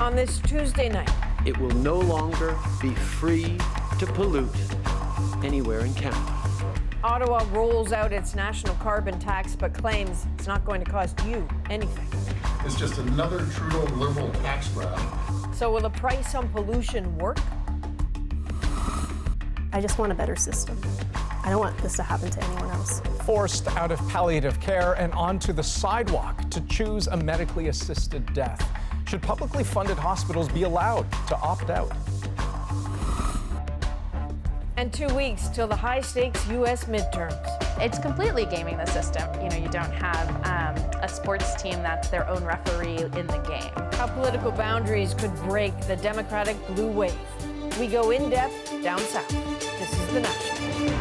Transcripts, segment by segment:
on this Tuesday night. It will no longer be free to pollute anywhere in Canada. Ottawa rolls out its national carbon tax but claims it's not going to cost you anything. It's just another Trudeau Liberal tax grab. So will the price on pollution work? I just want a better system. I don't want this to happen to anyone else. Forced out of palliative care and onto the sidewalk to choose a medically assisted death. Should publicly funded hospitals be allowed to opt out? And 2 weeks till the high-stakes U.S. midterms. It's completely gaming the system. You know, you don't have a sports team that's their own referee in the game. How political boundaries could break the Democratic blue wave. We go in depth down south. This is The National.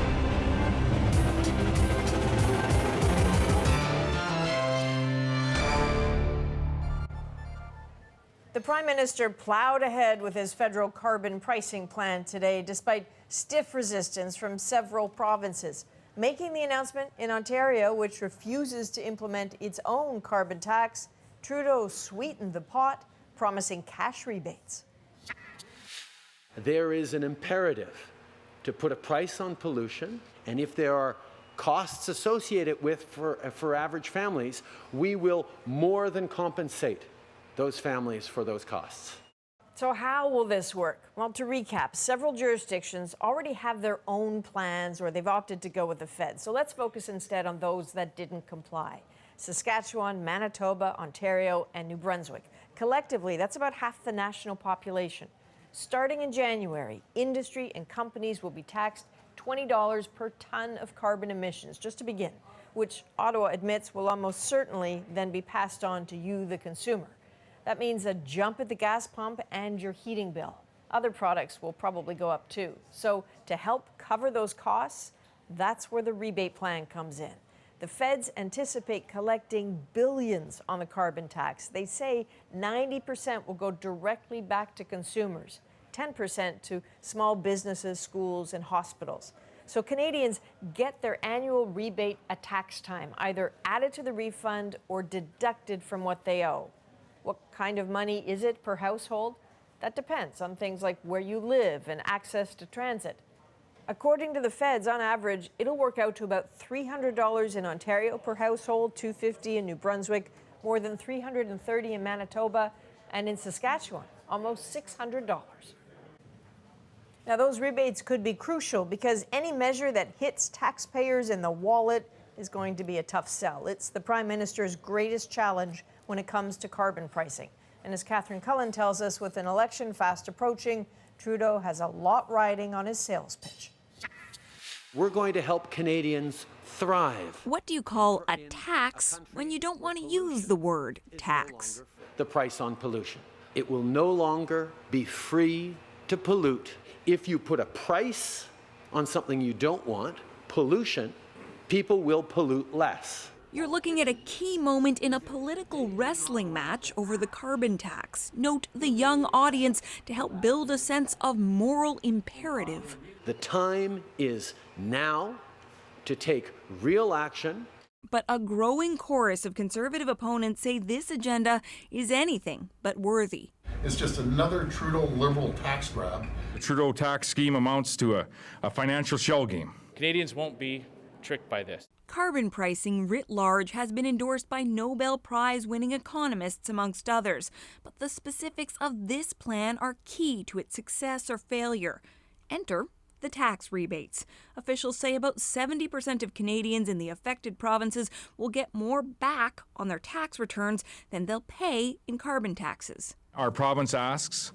The Prime Minister plowed ahead with his federal carbon pricing plan today, despite stiff resistance from several provinces. Making the announcement in Ontario, which refuses to implement its own carbon tax, Trudeau sweetened the pot, promising cash rebates. There is an imperative to put a price on pollution, and if there are costs associated with for average families, we will more than compensate those families for those costs. So how will this work? Well, to recap, several jurisdictions already have their own plans or they've opted to go with the Fed. So let's focus instead on those that didn't comply. Saskatchewan, Manitoba, Ontario, and New Brunswick. Collectively, that's about half the national population. Starting in January, industry and companies will be taxed $20 per ton of carbon emissions, just to begin, which Ottawa admits will almost certainly then be passed on to you, the consumer. That means a jump at the gas pump and your heating bill. Other products will probably go up too. So to help cover those costs, that's where the rebate plan comes in. The feds anticipate collecting billions on the carbon tax. They say 90% will go directly back to consumers, 10% to small businesses, schools, and hospitals. So Canadians get their annual rebate at tax time, either added to the refund or deducted from what they owe. What kind of money is it per household? That depends on things like where you live and access to transit. According to the feds, on average, it'll work out to about $300 in Ontario per household, $250 in New Brunswick, more than $330 in Manitoba, and in Saskatchewan, almost $600. Now, those rebates could be crucial because any measure that hits taxpayers in the wallet is going to be a tough sell. It's the Prime Minister's greatest challenge when it comes to carbon pricing. And as Catherine Cullen tells us, with an election fast approaching, Trudeau has a lot riding on his sales pitch. We're going to help Canadians thrive. What do you call a tax when you don't want to use the word tax? The price on pollution. It will no longer be free to pollute. If you put a price on something you don't want, pollution, people will pollute less. You're looking at a key moment in a political wrestling match over the carbon tax. Note the young audience to help build a sense of moral imperative. The time is now to take real action. But a growing chorus of Conservative opponents say this agenda is anything but worthy. It's just another Trudeau Liberal tax grab. The Trudeau tax scheme amounts to a financial shell game. Canadians won't be tricked by this. Carbon pricing writ large has been endorsed by Nobel Prize-winning economists, amongst others. But the specifics of this plan are key to its success or failure. Enter the tax rebates. Officials say about 70% of Canadians in the affected provinces will get more back on their tax returns than they'll pay in carbon taxes. Our province asks,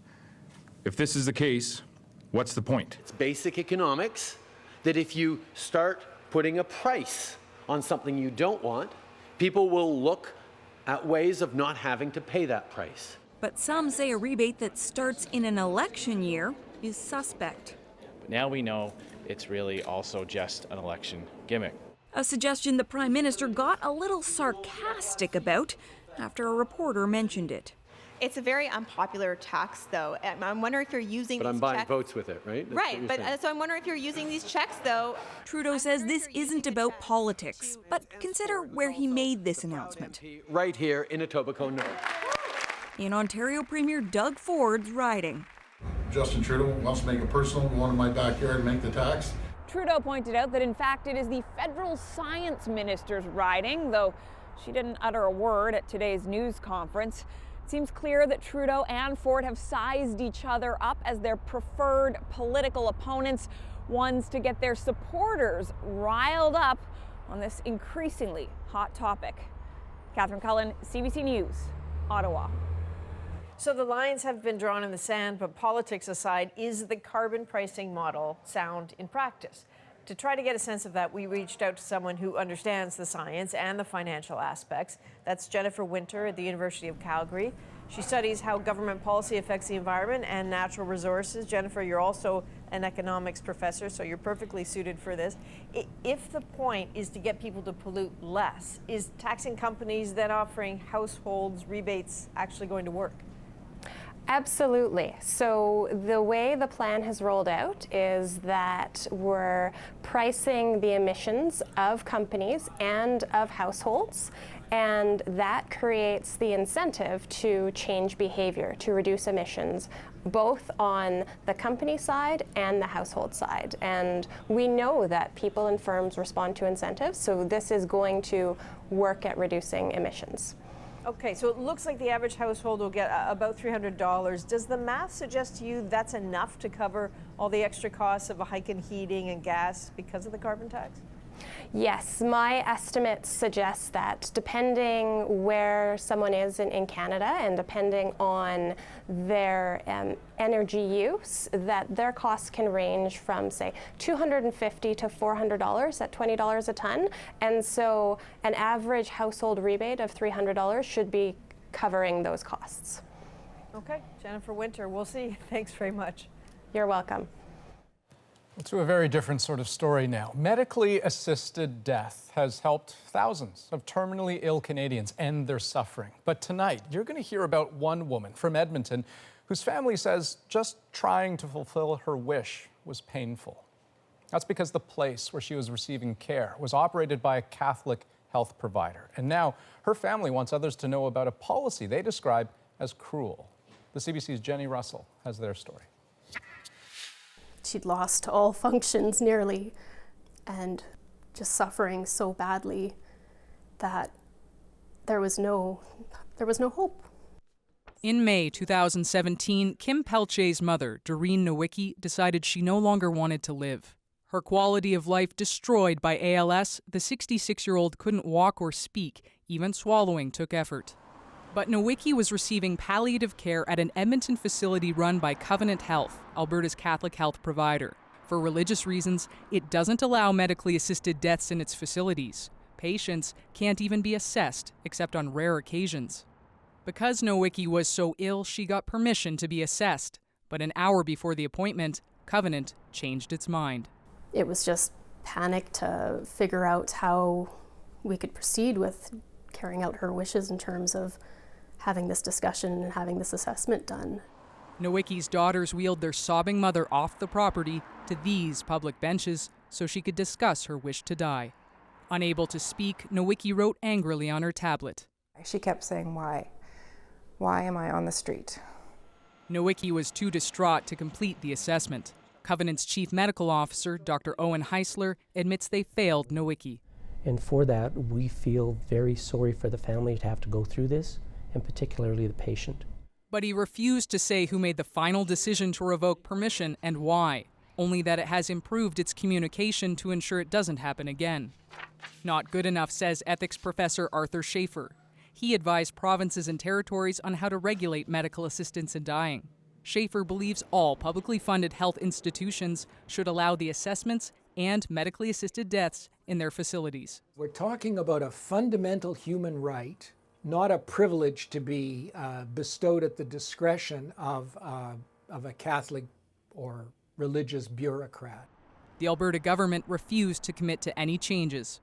if this is the case, what's the point? It's basic economics that if you start putting a price on something you don't want, people will look at ways of not having to pay that price. But some say a rebate that starts in an election year is suspect. But now we know it's really also just an election gimmick. A suggestion the Prime Minister got a little sarcastic about after a reporter mentioned it. It's a very unpopular tax, though. I'm wondering if you're using But these I'm buying checks. votes with it, right? That's Right, but so I'm wondering if you're using these checks, though. Trudeau says this isn't about politics, but consider where he made this announcement. Right here in Etobicoke North. in Ontario Premier Doug Ford's riding. Justin Trudeau wants to make it personal, go into my backyard and make the tax. Trudeau pointed out that in fact it is the federal science minister's riding, though she didn't utter a word at today's news conference. It seems clear that Trudeau and Ford have sized each other up as their preferred political opponents, ones to get their supporters riled up on this increasingly hot topic. Catherine Cullen, CBC News, Ottawa. So the lines have been drawn in the sand, but politics aside, is the carbon pricing model sound in practice? To try to get a sense of that, we reached out to someone who understands the science and the financial aspects. That's Jennifer Winter at the University of Calgary. She studies how government policy affects the environment and natural resources. Jennifer, you're also an economics professor, so you're perfectly suited for this. If the point is to get people to pollute less, is taxing companies then offering households rebates actually going to work? Absolutely. So the way the plan has rolled out is that we're pricing the emissions of companies and of households, and that creates the incentive to change behavior, to reduce emissions, both on the company side and the household side. And we know that people and firms respond to incentives, so this is going to work at reducing emissions. Okay, so it looks like the average household will get about $300. Does the math suggest to you that's enough to cover all the extra costs of a hike in heating and gas because of the carbon tax? Yes, my estimates suggest that depending where someone is in Canada and depending on their energy use, that their costs can range from, say, $250 to $400 at $20 a ton. And so an average household rebate of $300 should be covering those costs. Okay, Jennifer Winter, we'll see. Thanks very much. You're welcome. To a very different sort of story now. Medically assisted death has helped thousands of terminally ill Canadians end their suffering. But tonight, you're going to hear about one woman from Edmonton whose family says just trying to fulfill her wish was painful. That's because the place where she was receiving care was operated by a Catholic health provider. And now her family wants others to know about a policy they describe as cruel. The CBC's Jenny Russell has their story. She'd lost all functions nearly and just suffering so badly that there was no hope. In May 2017, Kim Pelche's mother, Doreen Nowicki, decided she no longer wanted to live. Her quality of life destroyed by ALS, the 66-year-old couldn't walk or speak. Even swallowing took effort. But Nowicki was receiving palliative care at an Edmonton facility run by Covenant Health, Alberta's Catholic health provider. For religious reasons, it doesn't allow medically assisted deaths in its facilities. Patients can't even be assessed, except on rare occasions. Because Nowicki was so ill, she got permission to be assessed. But an hour before the appointment, Covenant changed its mind. It was just panic to figure out how we could proceed with carrying out her wishes in terms of having this discussion and having this assessment done. Nowicki's daughters wheeled their sobbing mother off the property to these public benches so she could discuss her wish to die. Unable to speak, Nowicki wrote angrily on her tablet. She kept saying, why? Why am I on the street? Nowicki was too distraught to complete the assessment. Covenant's chief medical officer, Dr. Owen Heisler, admits they failed Nowicki. And for that, we feel very sorry for the family to have to go through this, and particularly the patient. But he refused to say who made the final decision to revoke permission and why, only that it has improved its communication to ensure it doesn't happen again. Not good enough, says ethics professor Arthur Schaefer. He advised provinces and territories on how to regulate medical assistance in dying. Schaefer believes all publicly funded health institutions should allow the assessments and medically assisted deaths in their facilities. We're talking about a fundamental human right, not a privilege to be bestowed at the discretion of a Catholic or religious bureaucrat. The Alberta government refused to commit to any changes.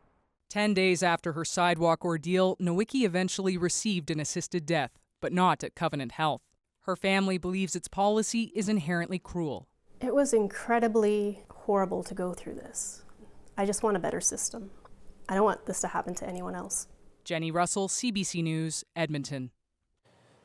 10 days after her sidewalk ordeal, Nowicki eventually received an assisted death, but not at Covenant Health. Her family believes its policy is inherently cruel. It was incredibly horrible to go through this. I just want a better system. I don't want this to happen to anyone else. Jenny Russell, CBC News, Edmonton.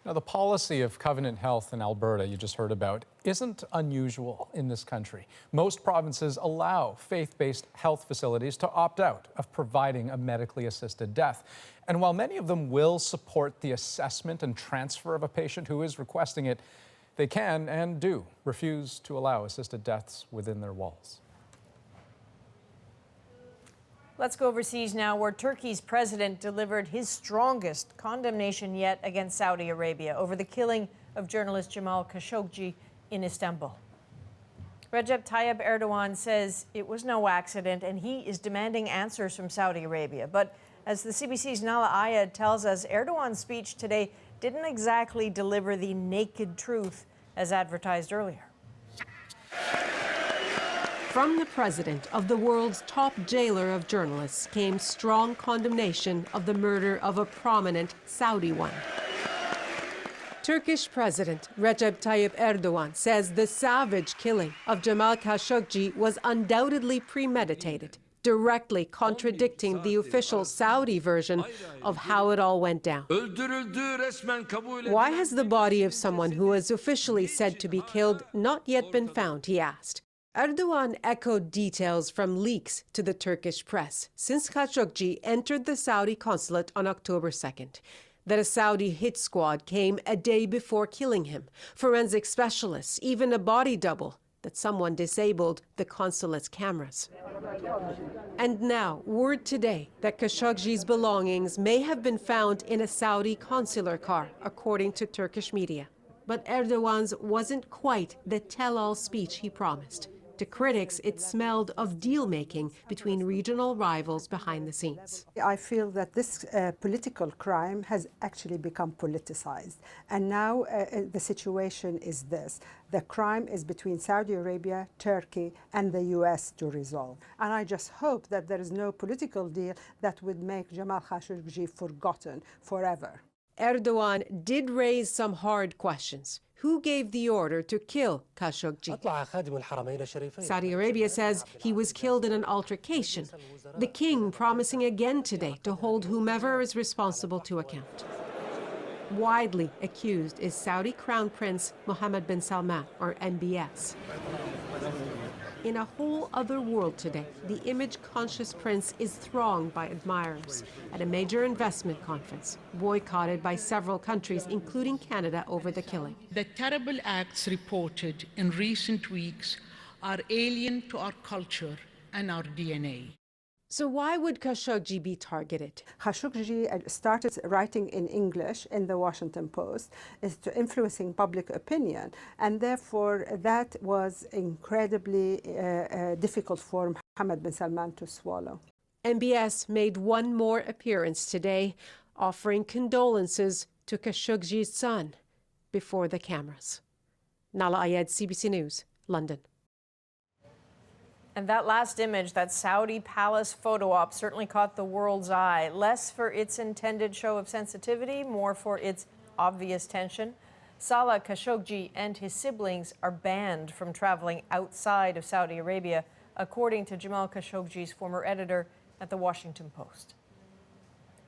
Now, the policy of Covenant Health in Alberta, you just heard about, isn't unusual in this country. Most provinces allow faith-based health facilities to opt out of providing a medically assisted death. And while many of them will support the assessment and transfer of a patient who is requesting it, they can and do refuse to allow assisted deaths within their walls. Let's go overseas now, where Turkey's president delivered his strongest condemnation yet against Saudi Arabia over the killing of journalist Jamal Khashoggi in Istanbul. Recep Tayyip Erdogan says it was no accident, and he is demanding answers from Saudi Arabia. But as the CBC's Nala Ayad tells us, Erdogan's speech today didn't exactly deliver the naked truth as advertised earlier. From the president of the world's top jailer of journalists came strong condemnation of the murder of a prominent Saudi one. Turkish President Recep Tayyip Erdogan says the savage killing of Jamal Khashoggi was undoubtedly premeditated, directly contradicting the official Saudi version of how it all went down. Why has the body of someone who was officially said to be killed not yet been found, he asked. Erdogan echoed details from leaks to the Turkish press since Khashoggi entered the Saudi consulate on October 2nd. That a Saudi hit squad came a day before killing him, forensic specialists, even a body double, that someone disabled the consulate's cameras. And now, word today that Khashoggi's belongings may have been found in a Saudi consular car, according to Turkish media. But Erdogan's wasn't quite the tell-all speech he promised. To critics, it smelled of deal-making between regional rivals behind the scenes. I feel that this political crime has actually become politicized. And now the situation is this. The crime is between Saudi Arabia, Turkey, and the US to resolve. And I just hope that there is no political deal that would make Jamal Khashoggi forgotten forever. Erdogan did raise some hard questions. Who gave the order to kill Khashoggi? Saudi Arabia says he was killed in an altercation. The king promising again today to hold whomever is responsible to account. Widely accused is Saudi Crown Prince Mohammed bin Salman, or MBS. In a whole other world today, the image-conscious prince is thronged by admirers at a major investment conference, boycotted by several countries, including Canada, over the killing. The terrible acts reported in recent weeks are alien to our culture and our DNA. So why would Khashoggi be targeted? Khashoggi started writing in English in the Washington Post, is to influencing public opinion, and therefore that was incredibly difficult for Mohammed bin Salman to swallow. MBS made one more appearance today, offering condolences to Khashoggi's son before the cameras. Nala Ayed, CBC News, London. And that last image, that Saudi palace photo op, certainly caught the world's eye, less for its intended show of sensitivity, more for its obvious tension. Salah Khashoggi and his siblings are banned from traveling outside of Saudi Arabia, according to Jamal Khashoggi's former editor at the Washington Post.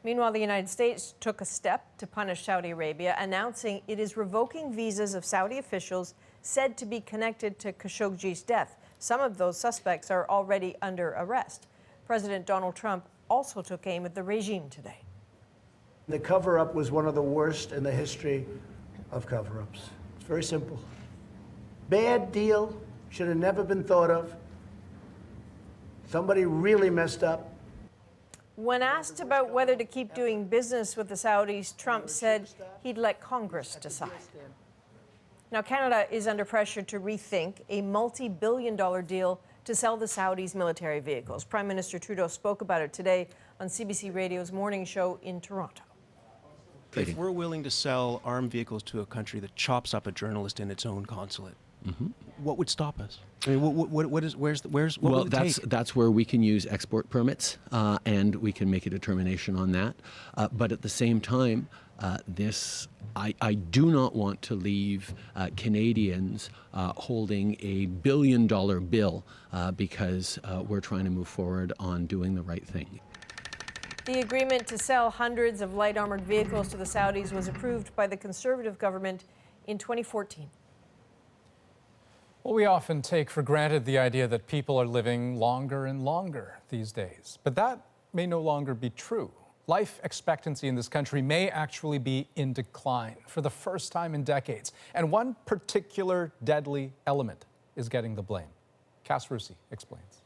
Meanwhile, the United States took a step to punish Saudi Arabia, announcing it is revoking visas of Saudi officials said to be connected to Khashoggi's death. Some of those suspects are already under arrest. President Donald Trump also took aim at the regime today. The cover-up was one of the worst in the history of cover-ups. It's very simple. Bad deal, should have never been thought of. Somebody really messed up. When asked about whether to keep doing business with the Saudis, Trump said he'd let Congress decide. Now, Canada is under pressure to rethink a multi-billion-dollar deal to sell the Saudis military vehicles. Prime Minister Trudeau spoke about it today on CBC Radio's morning show in Toronto. If we're willing to sell armed vehicles to a country that chops up a journalist in its own consulate, what would stop us? I mean, that's where we can use export permits, and we can make a determination on that. But at the same time, I do not want to leave Canadians holding a $1 billion bill because we're trying to move forward on doing the right thing. The agreement to sell hundreds of light armored vehicles to the Saudis was approved by the Conservative government in 2014. Well, we often take for granted the idea that people are living longer and longer these days, but that may no longer be true. Life expectancy in this country may actually be in decline for the first time in decades, and one particular deadly element is getting the blame. Cass Rusi explains.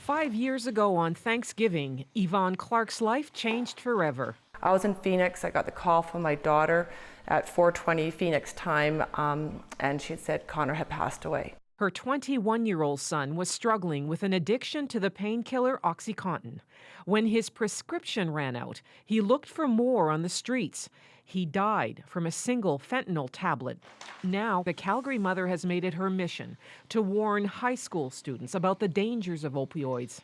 5 years ago on Thanksgiving, Yvonne Clark's life changed forever. I was in Phoenix. I got the call from my daughter at 4:20 Phoenix time, and she said Connor had passed away. Her 21-year-old son was struggling with an addiction to the painkiller OxyContin. When his prescription ran out, he looked for more on the streets. He died from a single fentanyl tablet. Now, the Calgary mother has made it her mission to warn high school students about the dangers of opioids.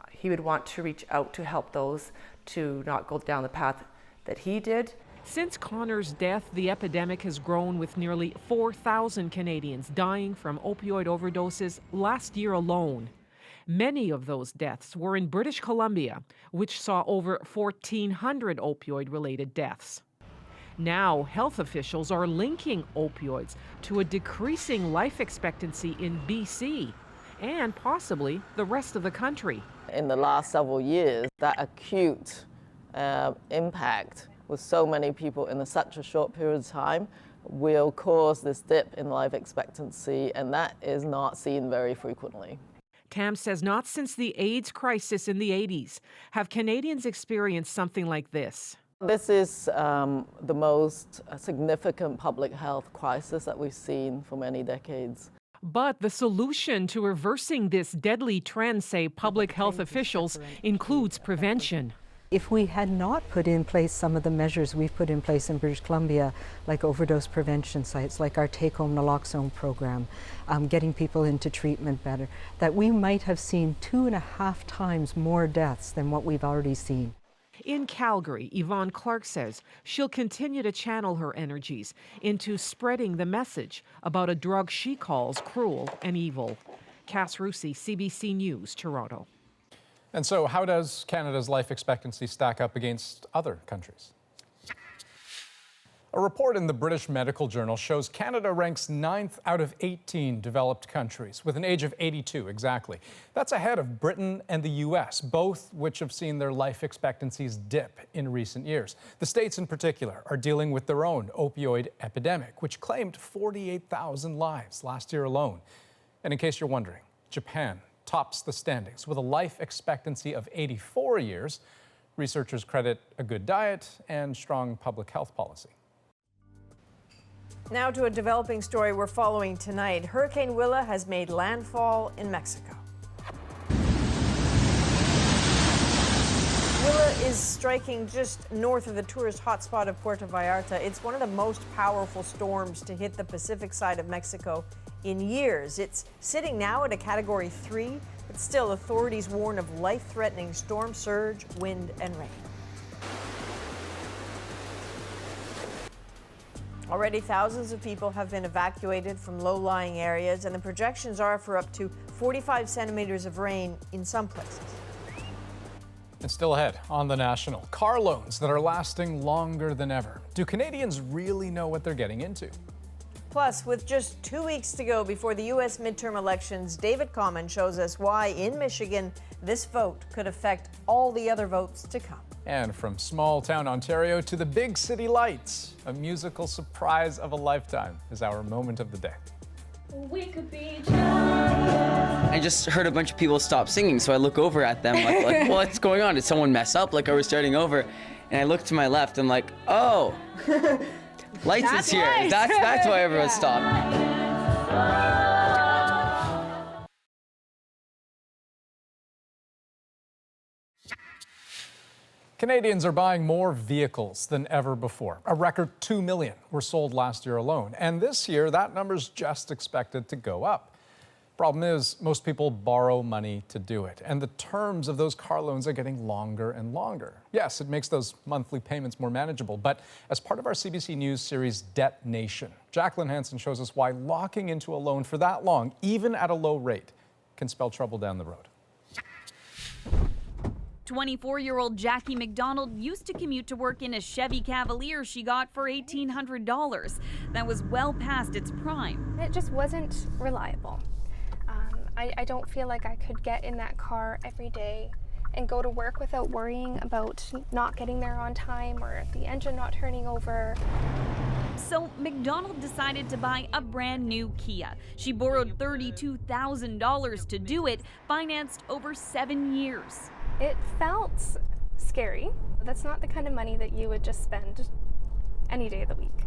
He would want to reach out to help those to not go down the path that he did. Since Connor's death, the epidemic has grown, with nearly 4,000 Canadians dying from opioid overdoses last year alone. Many of those deaths were in British Columbia, which saw over 1,400 opioid-related deaths. Now, health officials are linking opioids to a decreasing life expectancy in BC and possibly the rest of the country. In the last several years, that acute impact with so many people in such a short period of time will cause this dip in life expectancy, and that is not seen very frequently. Tam says not since the AIDS crisis in the 80s have Canadians experienced something like this. This is the most significant public health crisis that we've seen for many decades. But the solution to reversing this deadly trend, say public health officials, includes prevention. If we had not put in place some of the measures we've put in place in British Columbia, like overdose prevention sites, like our take-home naloxone program, getting people into treatment better, that we might have seen 2.5 times more deaths than what we've already seen. In Calgary, Yvonne Clark says she'll continue to channel her energies into spreading the message about a drug she calls cruel and evil. Cass Rusi, CBC News, Toronto. And so how does Canada's life expectancy stack up against other countries? A report in the British Medical Journal shows Canada ranks 9th out of 18 developed countries, with an age of 82 exactly. That's ahead of Britain and the US, both which have seen their life expectancies dip in recent years. The states in particular are dealing with their own opioid epidemic, which claimed 48,000 lives last year alone. And in case you're wondering, Japan tops the standings with a life expectancy of 84 years. Researchers credit a good diet and strong public health policy. Now to a developing story we're following tonight. Hurricane Willa has made landfall in Mexico. Willa is striking just north of the tourist hotspot of Puerto Vallarta. It's one of the most powerful storms to hit the Pacific side of Mexico in years. It's sitting now at a Category 3, but still authorities warn of life-threatening storm surge, wind, and rain. Already thousands of people have been evacuated from low-lying areas, and the projections are for up to 45 centimeters of rain in some places. And still ahead on The National, car loans that are lasting longer than ever. Do Canadians really know what they're getting into? Plus, with just 2 weeks to go before the U.S. midterm elections, David Common shows us why in Michigan this vote could affect all the other votes to come. And from small town Ontario to the big city lights, a musical surprise of a lifetime is our moment of the day. We could be champions. I just heard a bunch of people stop singing, so I look over at them like what's going on? Did someone mess up? Like, are we starting over? And I look to my left and like, oh, lights is here. Lights. That's why everyone stopped. Canadians are buying more vehicles than ever before. A record 2 million were sold last year alone. And this year, that number's just expected to go up. Problem is, most people borrow money to do it. And the terms of those car loans are getting longer and longer. Yes, it makes those monthly payments more manageable. But as part of our CBC News series, Debt Nation, Jacqueline Hansen shows us why locking into a loan for that long, even at a low rate, can spell trouble down the road. 24-year-old Jackie McDonald used to commute to work in a Chevy Cavalier she got for $1,800. That was well past its prime. It just wasn't reliable. I don't feel like I could get in that car every day and go to work without worrying about not getting there on time or the engine not turning over. So McDonald decided to buy a brand new Kia. She borrowed $32,000 to do it, financed over 7 years. It felt scary. That's not the kind of money that you would just spend any day of the week.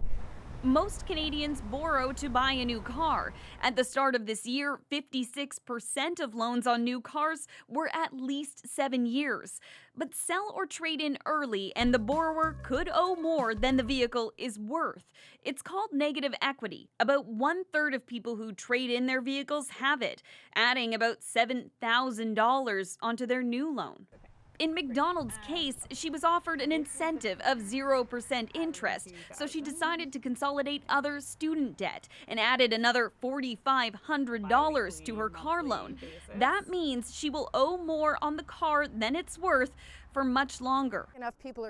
Most Canadians borrow to buy a new car. At the start of this year, 56% of loans on new cars were at least 7 years. But sell or trade in early and the borrower could owe more than the vehicle is worth. It's called negative equity. About 1/3 of people who trade in their vehicles have it, adding about $7,000 onto their new loan. In McDonald's case, she was offered an incentive of 0% interest, so she decided to consolidate other student debt and added another $4,500 to her car loan. That means she will owe more on the car than it's worth for much longer.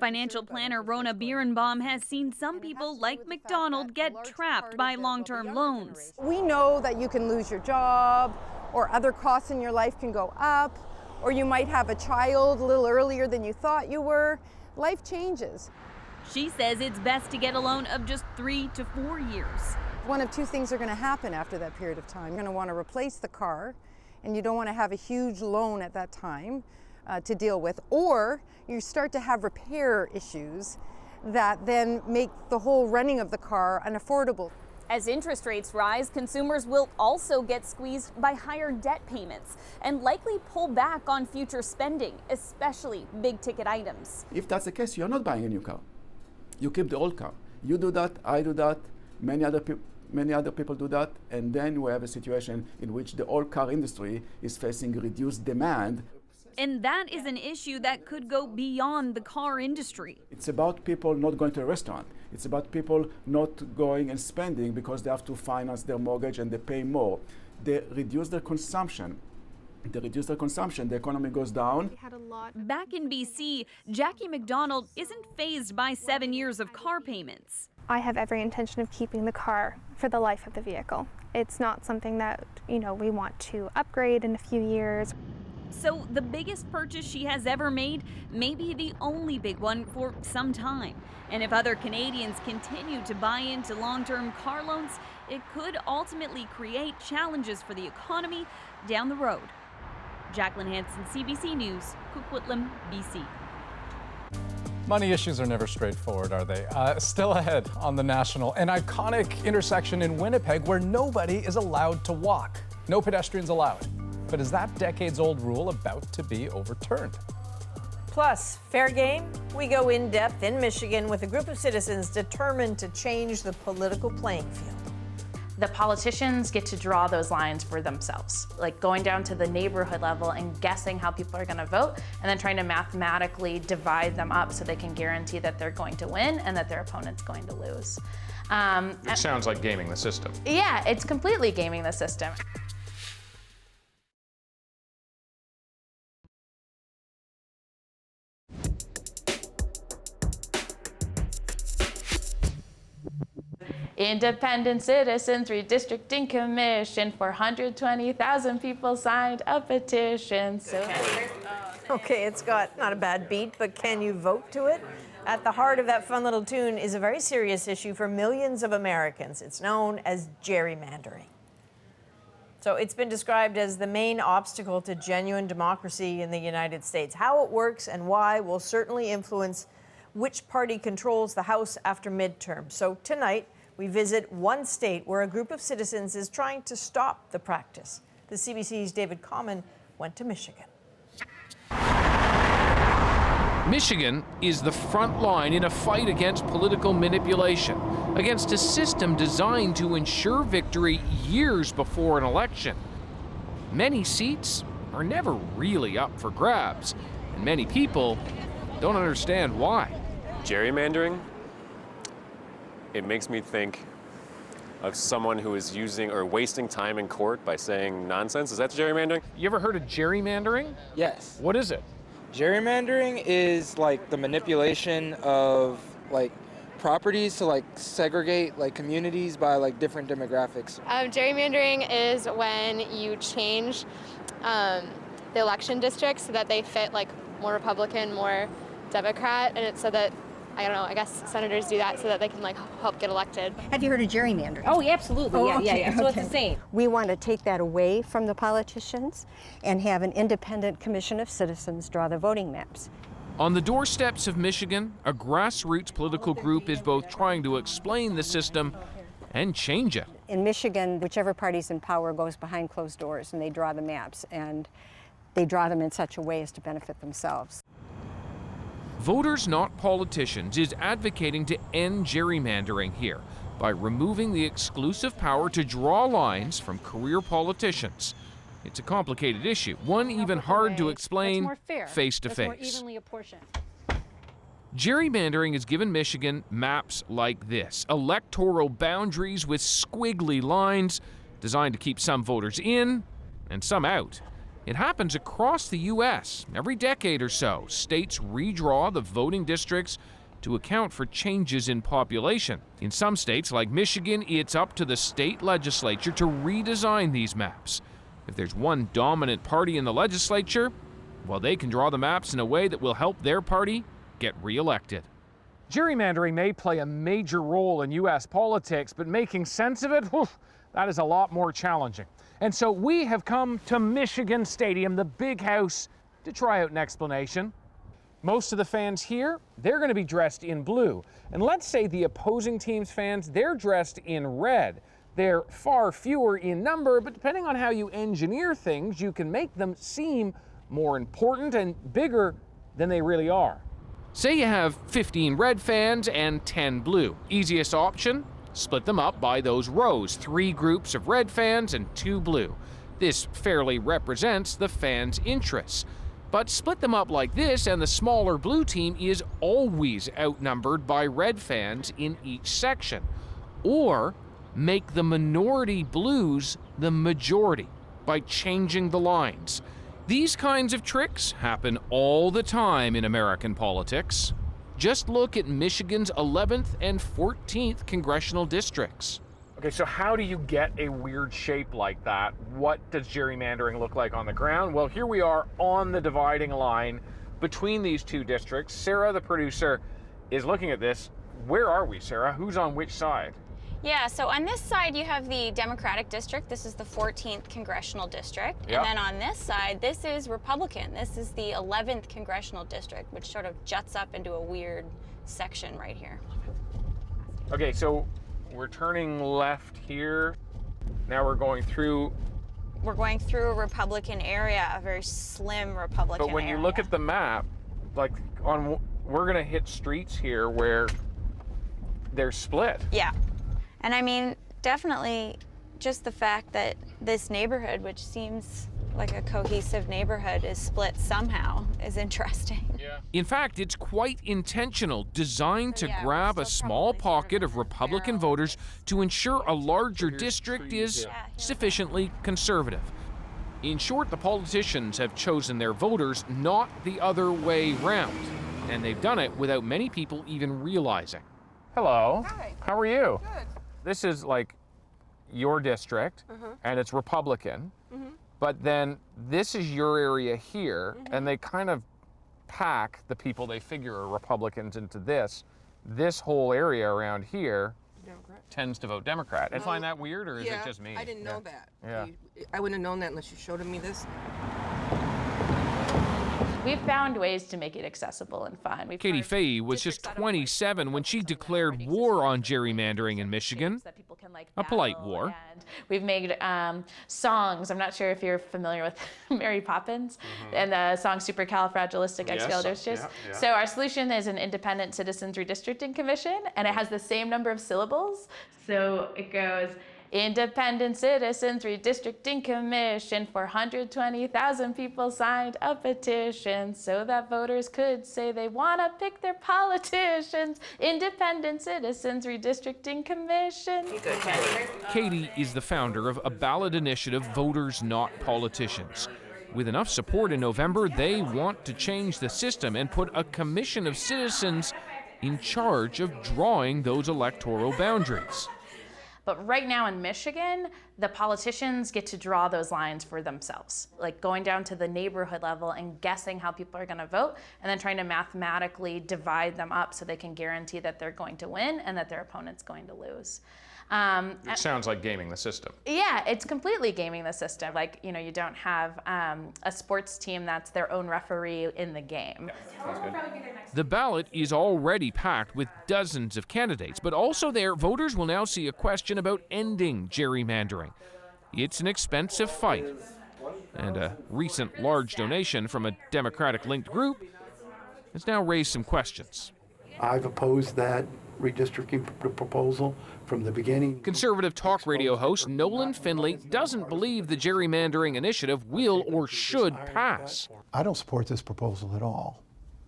Financial planner Rona Birnbaum has seen some people like McDonald get trapped by long-term loans. We know that you can lose your job, or other costs in your life can go up, or you might have a child a little earlier than you thought you were. Life changes. She says it's best to get a loan of just 3 to 4 years. One of two things are going to happen after that period of time. You're going to want to replace the car, and you don't want to have a huge loan at that time to deal with, or you start to have repair issues that then make the whole running of the car unaffordable. As interest rates rise, consumers will also get squeezed by higher debt payments and likely pull back on future spending, especially big-ticket items. If that's the case, you're not buying a new car. You keep the old car. You do that, I do that, many other people do that, and then we have a situation in which the old car industry is facing reduced demand. And that is an issue that could go beyond the car industry. It's about people not going to a restaurant. It's about people not going and spending because they have to finance their mortgage and they pay more. They reduce their consumption. The economy goes down. Back in BC, Jackie McDonald isn't fazed by 7 years of car payments. I have every intention of keeping the car for the life of the vehicle. It's not something that, we want to upgrade in a few years. So the biggest purchase she has ever made may be the only big one for some time. And if other Canadians continue to buy into long-term car loans, it could ultimately create challenges for the economy down the road. Jacqueline Hansen, CBC News, Coquitlam, BC. Money issues are never straightforward, are they? Still ahead on the National, an iconic intersection in Winnipeg where nobody is allowed to walk. No pedestrians allowed. But is that decades-old rule about to be overturned? Plus, fair game? We go in depth in Michigan with a group of citizens determined to change the political playing field. The politicians get to draw those lines for themselves, like going down to the neighborhood level and guessing how people are going to vote, and then trying to mathematically divide them up so they can guarantee that they're going to win and that their opponent's going to lose. It sounds like gaming the system. Yeah, it's completely gaming the system. Independent Citizens Redistricting Commission, 420,000 people signed a petition. Okay, it's got not a bad beat, but can you vote to it? At the heart of that fun little tune is a very serious issue for millions of Americans. It's known as gerrymandering. So it's been described as the main obstacle to genuine democracy in the United States. How it works and why will certainly influence which party controls the House after midterm. So tonight, we visit one state where a group of citizens is trying to stop the practice. The CBC's David Common went to Michigan. Michigan is the front line in a fight against political manipulation, against a system designed to ensure victory years before an election. Many seats are never really up for grabs, and many people don't understand why. Gerrymandering, it makes me think of someone who is using or wasting time in court by saying nonsense. Is that gerrymandering? You ever heard of gerrymandering? Yes. What is it? Gerrymandering is like the manipulation of like properties to like segregate like communities by like different demographics. Gerrymandering is when you change the election districts so that they fit like more Republican, more Democrat, and it's so that, I don't know, I guess senators do that so that they can like help get elected. Have you heard of gerrymandering? Oh, absolutely. Yeah. So it's Okay. the same. We want to take that away from the politicians and have an independent commission of citizens draw the voting maps. On the doorsteps of Michigan, a grassroots political group is both trying to explain the system and change it. In Michigan, whichever party's in power goes behind closed doors and they draw the maps, and they draw them in such a way as to benefit themselves. Voters Not Politicians is advocating to end gerrymandering here by removing the exclusive power to draw lines from career politicians. It's a complicated issue, one even hard to explain face to face. Gerrymandering has given Michigan maps like this, electoral boundaries with squiggly lines designed to keep some voters in and some out. It happens across the U.S. Every decade or so, states redraw the voting districts to account for changes in population. In some states, like Michigan, it's up to the state legislature to redesign these maps. If there's one dominant party in the legislature, well, they can draw the maps in a way that will help their party get reelected. Gerrymandering may play a major role in U.S. politics, but making sense of it, that is a lot more challenging. And so we have come to Michigan Stadium, the big house, to try out an explanation. Most of the fans here, they're going to be dressed in blue. And let's say the opposing team's fans, they're dressed in red. They're far fewer in number, but depending on how you engineer things, you can make them seem more important and bigger than they really are. Say you have 15 red fans and 10 blue. Easiest option? Split them up by those rows, 3 groups of red fans and 2 blue. This fairly represents the fans' interests. But split them up like this and the smaller blue team is always outnumbered by red fans in each section. Or make the minority blues the majority by changing the lines. These kinds of tricks happen all the time in American politics. Just look at Michigan's 11th and 14th congressional districts. Okay, so how do you get a weird shape like that? What does gerrymandering look like on the ground? Well, here we are on the dividing line between these two districts. Sarah, the producer, is looking at this. Where are we, Sarah? Who's on which side? Yeah, so on this side you have the Democratic district. This is the 14th congressional district. Yep. And then on this side, this is Republican. This is the 11th congressional district, which sort of juts up into a weird section right here. Okay, so we're turning left here. Now we're going through. We're going through a Republican area, a very slim Republican But when area. you look at the map, like we're gonna hit streets here where they're split. Yeah. And I mean, definitely just the fact that this neighborhood, which seems like a cohesive neighborhood, is split somehow is interesting. In fact, it's quite intentional, designed to grab a small pocket of Republican voters to ensure a larger district is sufficiently conservative. In short, the politicians have chosen their voters, not the other way round. And they've done it without many people even realizing. Hello. Hi. How are you? Good. This is like your district, and it's Republican. But then this is your area here, and they kind of pack the people they figure are Republicans into this. This whole area around here tends to vote Democrat. I find that weird, or is it just me? I didn't know that. Yeah. I wouldn't have known that unless you showed me this. We've found ways to make it accessible and fun. Katie Fahey was just 27 when she declared war on gerrymandering in Michigan, a polite war. We've made songs. I'm not sure if you're familiar with Mary Poppins and the song Supercalifragilisticexpialidocious. Yeah. So our solution is an independent citizens redistricting commission, and it has the same number of syllables. So it goes, Independent Citizens Redistricting Commission, 420,000 people signed a petition so that voters could say they want to pick their politicians. Independent Citizens Redistricting Commission. Katie is the founder of a ballot initiative, Voters Not Politicians. With enough support in November, they want to change the system and put a commission of citizens in charge of drawing those electoral boundaries. But right now in Michigan, the politicians get to draw those lines for themselves, like going down to the neighborhood level and guessing how people are going to vote, and then trying to mathematically divide them up so they can guarantee that they're going to win and that their opponent's going to lose. It sounds like gaming the system. Yeah, it's completely gaming the system. Like, you know, you don't have a sports team that's their own referee in the game. The ballot is already packed with dozens of candidates, but also there, voters will now see a question about ending gerrymandering. It's an expensive fight, and a recent large donation from a Democratic-linked group has now raised some questions. I've opposed that redistricting proposal from the beginning. Conservative talk radio host Nolan Finley doesn't believe the gerrymandering initiative will or should pass. I don't support this proposal at all.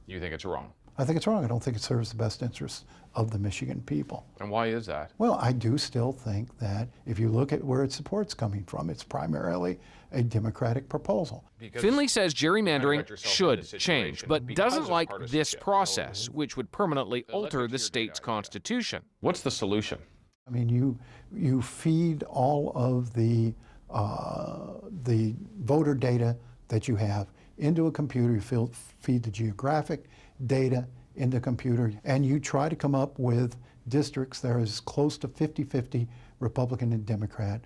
You think it's wrong? I think it's wrong. I don't think it serves the best interests of the Michigan people. And why is that? Well, I do still think that if you look at where its support's coming from, it's primarily a Democratic proposal. Finley says gerrymandering should change, but doesn't like this process, which would permanently alter the state's constitution. What's the solution? I mean, you feed all of the voter data that you have into a computer, you feed the geographic data into a computer, and you try to come up with districts that are as close to 50-50 Republican and Democrat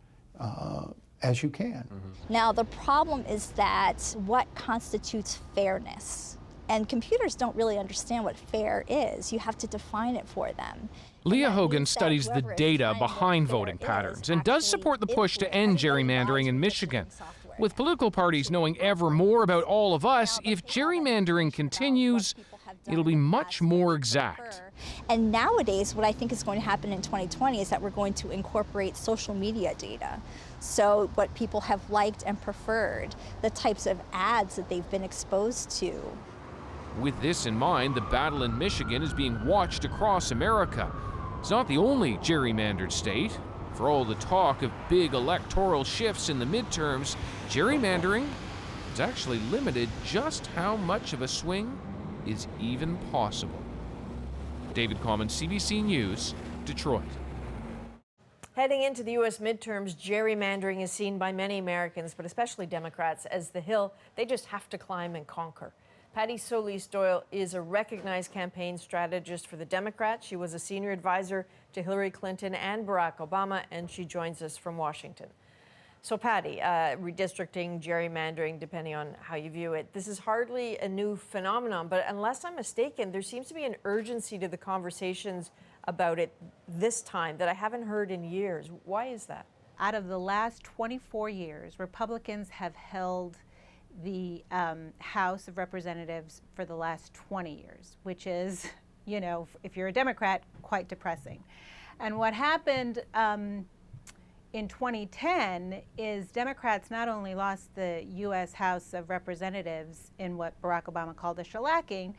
as you can. Now, the problem is that what constitutes fairness? And computers don't really understand what fair is. You have to define it for them. Leah Hogan studies the data behind voting patterns and does support the push to end gerrymandering in Michigan. With political parties knowing ever more about all of us, if gerrymandering continues, it'll be much more exact. And nowadays, what I think is going to happen in 2020 is that we're going to incorporate social media data. So what people have liked and preferred, the types of ads that they've been exposed to. With this in mind, the battle in Michigan is being watched across America. It's not the only gerrymandered state. For all the talk of big electoral shifts in the midterms, gerrymandering has actually limited just how much of a swing is even possible. David Common, CBC News, Detroit. Heading into the U.S. midterms, gerrymandering is seen by many Americans, but especially Democrats, as the hill they just have to climb and conquer. Patty Solis-Doyle is a recognized campaign strategist for the Democrats. She was a senior advisor to Hillary Clinton and Barack Obama, and she joins us from Washington. So Patty, redistricting, gerrymandering, depending on how you view it, this is hardly a new phenomenon, but unless I'm mistaken, there seems to be an urgency to the conversations about it this time that I haven't heard in years. Why is that? Out of the last 24 years, Republicans have held the House of Representatives for the last 20 years, which is, you know, if you're a Democrat, quite depressing. And what happened in 2010 is Democrats not only lost the U.S. House of Representatives in what Barack Obama called a shellacking,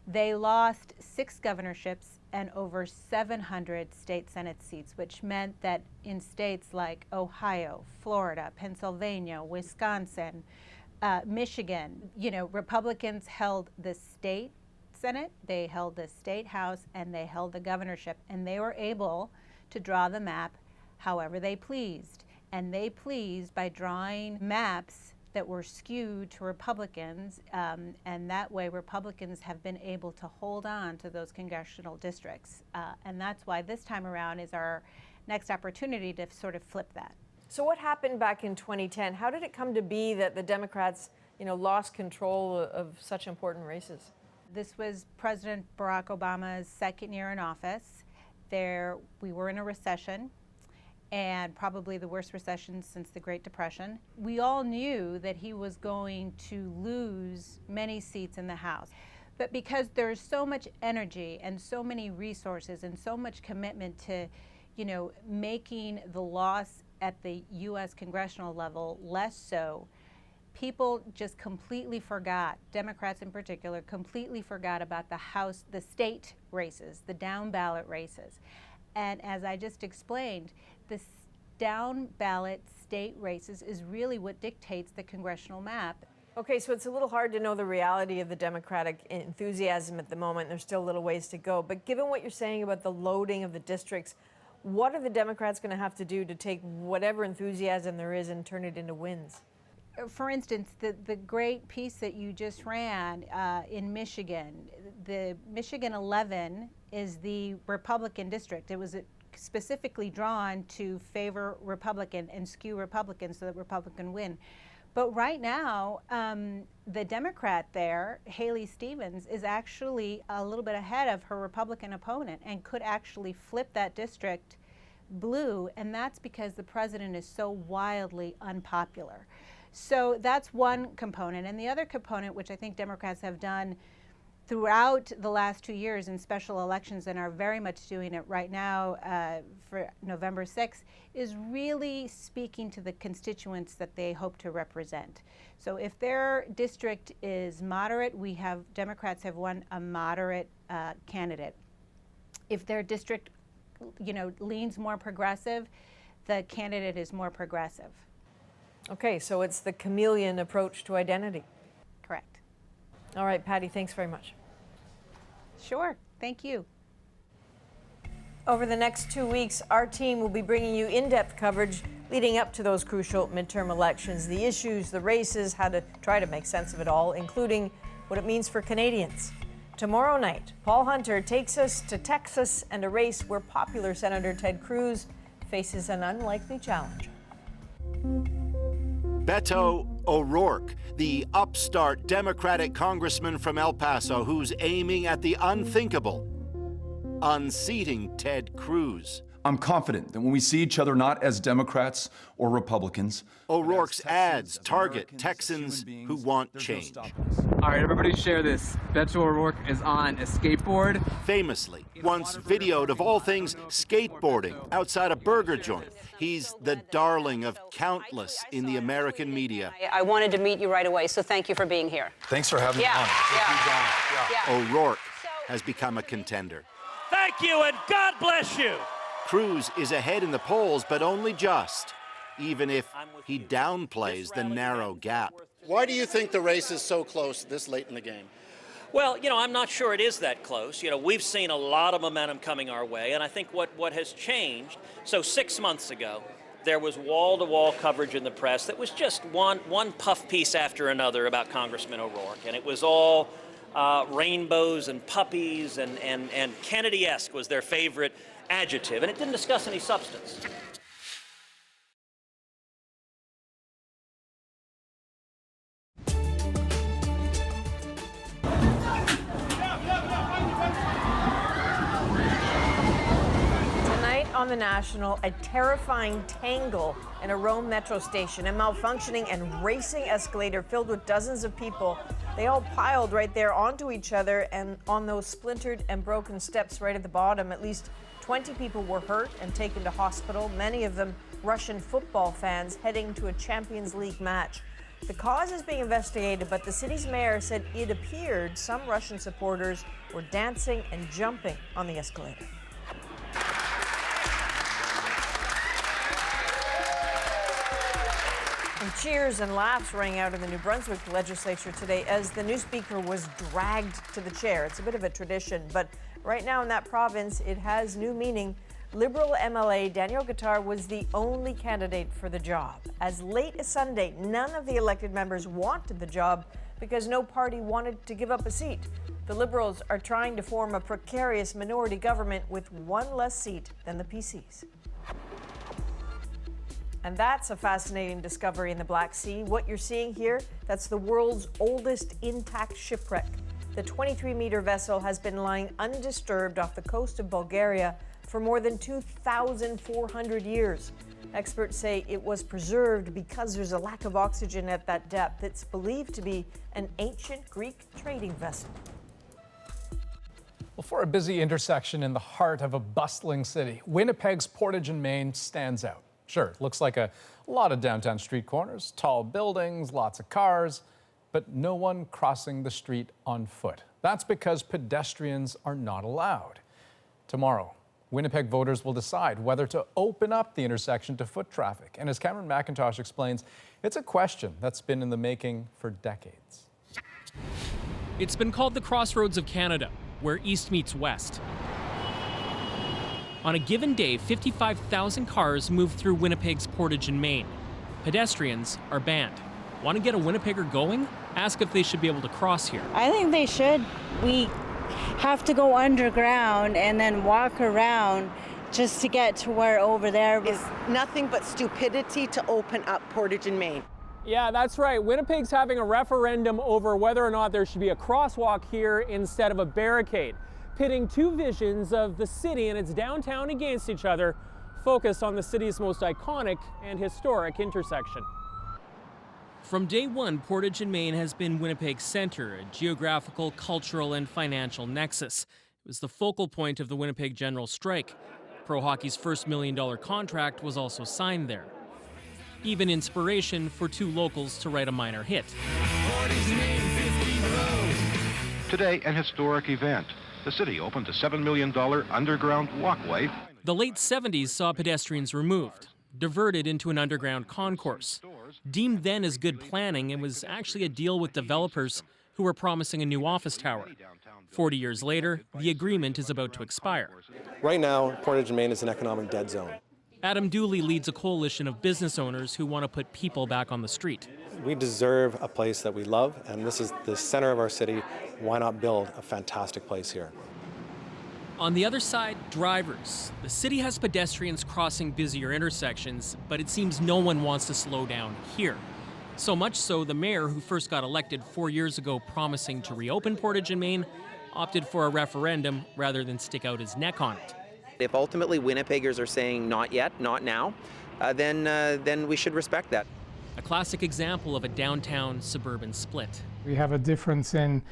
they lost 6 governorships and over 700 state Senate seats, which meant that in states like Ohio, Florida, Pennsylvania, Wisconsin, Michigan, you know, Republicans held the state Senate, they held the state House, and they held the governorship, and they were able to draw the map however they pleased. And they pleased by drawing maps that were skewed to Republicans, and that way Republicans have been able to hold on to those congressional districts. And that's why this time around is our next opportunity to sort of flip that. So what happened back in 2010? How did it come to be that the Democrats, you know, lost control of such important races? This was President Barack Obama's second year in office. We were in a recession, and probably the worst recession since the Great Depression. We all knew that he was going to lose many seats in the House. But because there's so much energy and so many resources and so much commitment to, you know, making the loss at the U.S. congressional level less so, people just completely forgot, Democrats in particular, completely forgot about the House, the state races, the down ballot races. And as I just explained, the down ballot state races is really what dictates the congressional map. Okay, so it's a little hard to know the reality of the Democratic enthusiasm at the moment. There's still a little ways to go. But given what you're saying about the loading of the districts, what are the Democrats going to have to do to take whatever enthusiasm there is and turn it into wins? For instance, the great piece that you just ran in Michigan, the Michigan 11 is the Republican district. It was specifically drawn to favor Republican and skew Republican so that Republican win. But right now, the Democrat there, Haley Stevens, is actually a little bit ahead of her Republican opponent and could actually flip that district blue, and that's because the president is so wildly unpopular. So that's one component. And the other component, which I think Democrats have done throughout the last 2 years in special elections and are very much doing it right now for November 6th, is really speaking to the constituents that they hope to represent. So if their district is moderate, Democrats have won a moderate candidate. If their district, leans more progressive, the candidate is more progressive. Okay, so it's the chameleon approach to identity. Correct. All right, Patty, thanks very much. Sure, thank you. Over the next 2 weeks, our team will be bringing you in-depth coverage leading up to those crucial midterm elections, the issues, the races, how to try to make sense of it all, including what it means for Canadians. Tomorrow night, Paul Hunter takes us to Texas and a race where popular Senator Ted Cruz faces an unlikely challenge. Beto O'Rourke, the upstart Democratic congressman from El Paso who's aiming at the unthinkable, unseating Ted Cruz. I'm confident that when we see each other not as Democrats or Republicans, O'Rourke's ads target Texans who want change. All right, everybody share this. Beto O'Rourke is on a skateboard. Famously, once videoed of all things skateboarding outside a burger joint, he's the darling of countless in the American media. I wanted to meet you right away, so thank you for being here. Thanks for having me on. O'Rourke has become a contender. Thank you, and God bless you. Cruz is ahead in the polls, but only just, even if he downplays the narrow gap. Why do you think the race is so close this late in the game? Well, I'm not sure it is that close. We've seen a lot of momentum coming our way, and I think what has changed, so 6 months ago, there was wall-to-wall coverage in the press that was just one puff piece after another about Congressman O'Rourke, and it was all rainbows and puppies, and Kennedy-esque was their favorite adjective, and it didn't discuss any substance. Tonight on The National, a terrifying tangle in a Rome metro station, a malfunctioning and racing escalator filled with dozens of people. They all piled right there onto each other and on those splintered and broken steps right at the bottom. At least 20 people were hurt and taken to hospital, many of them Russian football fans heading to a Champions League match. The cause is being investigated, but the city's mayor said it appeared some Russian supporters were dancing and jumping on the escalator. And cheers and laughs rang out in the New Brunswick legislature today as the new speaker was dragged to the chair. It's a bit of a tradition, but right now in that province, it has new meaning. Liberal MLA Daniel Guitar was the only candidate for the job. As late as Sunday, none of the elected members wanted the job because no party wanted to give up a seat. The Liberals are trying to form a precarious minority government with one less seat than the PCs. And that's a fascinating discovery in the Black Sea. What you're seeing here, that's the world's oldest intact shipwreck. The 23-meter vessel has been lying undisturbed off the coast of Bulgaria for more than 2,400 years. Experts say it was preserved because there's a lack of oxygen at that depth. It's believed to be an ancient Greek trading vessel. Well, for a busy intersection in the heart of a bustling city, Winnipeg's Portage and Main stands out. Sure, it looks like a lot of downtown street corners, tall buildings, lots of cars, but no one crossing the street on foot. That's because pedestrians are not allowed. Tomorrow, Winnipeg voters will decide whether to open up the intersection to foot traffic. And as Cameron McIntosh explains, it's a question that's been in the making for decades. It's been called the crossroads of Canada, where east meets west. On a given day, 55,000 cars move through Winnipeg's Portage and Main. Pedestrians are banned. Want to get a Winnipegger going? Ask if they should be able to cross here. I think they should. We have to go underground and then walk around just to get to where over there. It's nothing but stupidity to open up Portage and Main. Yeah, that's right. Winnipeg's having a referendum over whether or not there should be a crosswalk here instead of a barricade, pitting two visions of the city and its downtown against each other, focused on the city's most iconic and historic intersection. From day one, Portage and Main has been Winnipeg's center, a geographical, cultural, and financial nexus. It was the focal point of the Winnipeg General Strike. Pro hockey's first $1 million contract was also signed there. Even inspiration for two locals to write a minor hit. Today, an historic event. The city opened a $7 million underground walkway. The late 70s saw pedestrians removed, diverted into an underground concourse. Deemed then as good planning, it was actually a deal with developers who were promising a new office tower. 40 years later, the agreement is about to expire. Right now, Portage and Main is an economic dead zone. Adam Dooley leads a coalition of business owners who want to put people back on the street. We deserve a place that we love, and this is the center of our city. Why not build a fantastic place here? On the other side, drivers. The city has pedestrians crossing busier intersections, but it seems no one wants to slow down here. So much so, the mayor, who first got elected 4 years ago promising to reopen Portage and Main, opted for a referendum rather than stick out his neck on it. If ultimately Winnipeggers are saying not yet, not now, then we should respect that. A classic example of a downtown suburban split. We have a difference in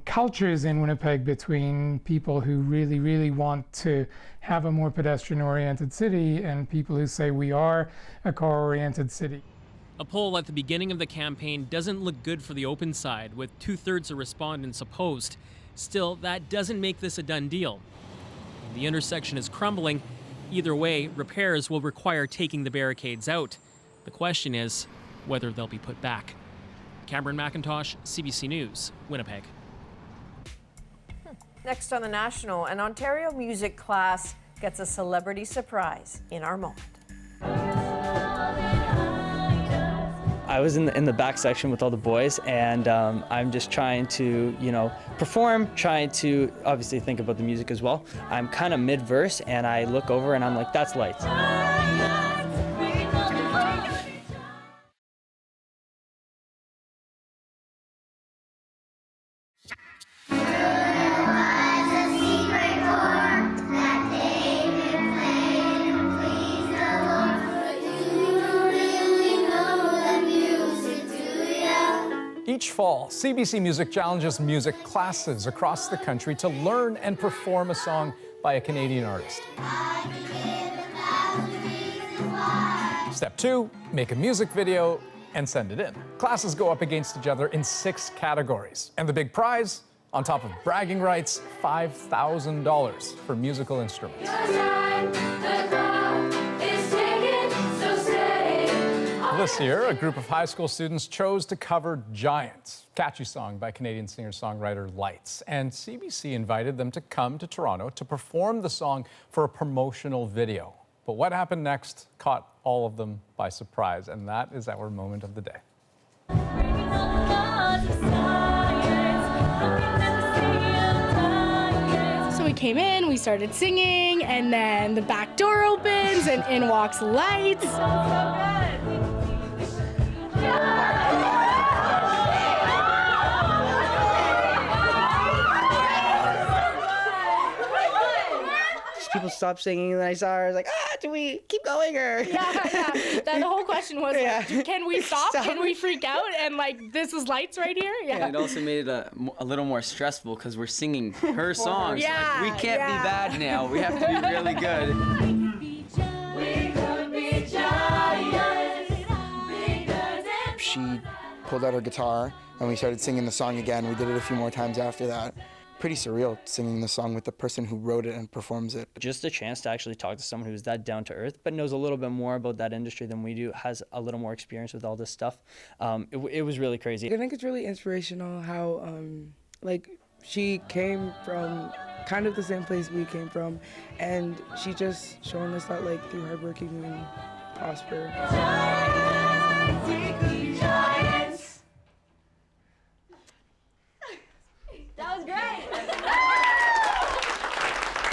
cultures in Winnipeg between people who really, really want to have a more pedestrian-oriented city and people who say we are a car-oriented city. A poll at the beginning of the campaign doesn't look good for the open side, with 2/3 of respondents opposed. Still, that doesn't make this a done deal. The intersection is crumbling. Either way, repairs will require taking the barricades out. The question is whether they'll be put back. Cameron McIntosh, CBC News, Winnipeg. Next on The National, an Ontario music class gets a celebrity surprise in our moment. I was in the back section with all the boys, and I'm just trying to, perform, trying to obviously think about the music as well. I'm kind of mid-verse, and I look over and I'm like, that's lights. Each fall, CBC Music challenges music classes across the country to learn and perform a song by a Canadian artist. Step 2, make a music video and send it in. Classes go up against each other in 6 categories. And the big prize, on top of bragging rights, $5,000 for musical instruments. This year, a group of high school students chose to cover Giants, catchy song by Canadian singer-songwriter Lights. And CBC invited them to come to Toronto to perform the song for a promotional video. But what happened next caught all of them by surprise, and that is our moment of the day. So we came in, we started singing, and then the back door opens and in walks Lights. People stopped singing, and then I saw her. I was like, do we keep going or? Yeah. Then the whole question was, can we stop? Can we freak out? And this is Lights right here. Yeah. And it also made it a little more stressful because we're singing her songs. Yeah, we can't be bad now. We have to be really good. She pulled out her guitar and we started singing the song again. We did it a few more times after that. pretty surreal singing the song with the person who wrote it and performs it. Just a chance to actually talk to someone who's that down to earth, but knows a little bit more about that industry than we do, has a little more experience with all this stuff. It was really crazy. I think it's really inspirational how, like, she came from kind of the same place we came from, and she just showing us that, like, through hard work you can prosper. That was great.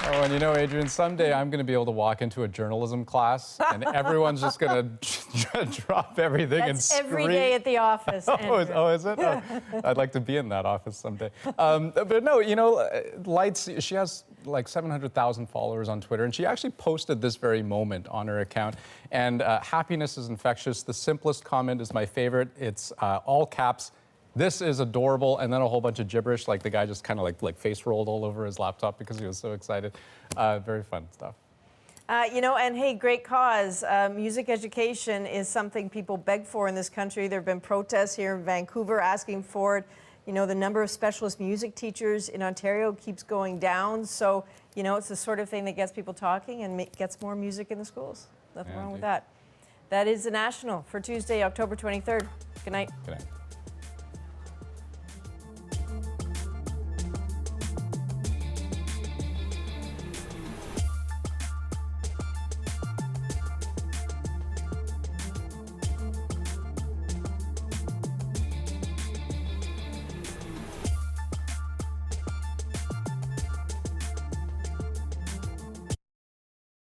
Oh, and you know, Adrian, someday I'm going to be able to walk into a journalism class and everyone's just going to drop everything and scream. Every day at the office. Is it? Oh, I'd like to be in that office someday. But no, you know, Lights, she has like 700,000 followers on Twitter, and she actually posted this very moment on her account. And happiness is infectious. The simplest comment is my favorite. It's all caps. This is adorable, and then a whole bunch of gibberish, like the guy just kind of like face rolled all over his laptop because he was so excited. Very fun stuff. You know, and hey, great cause. Music education is something people beg for in this country. There have been protests here in Vancouver asking for it. You know, the number of specialist music teachers in Ontario keeps going down. So, you know, it's the sort of thing that gets people talking and gets more music in the schools. Nothing wrong with that. That is the National for Tuesday, October 23rd. Good night. Good night.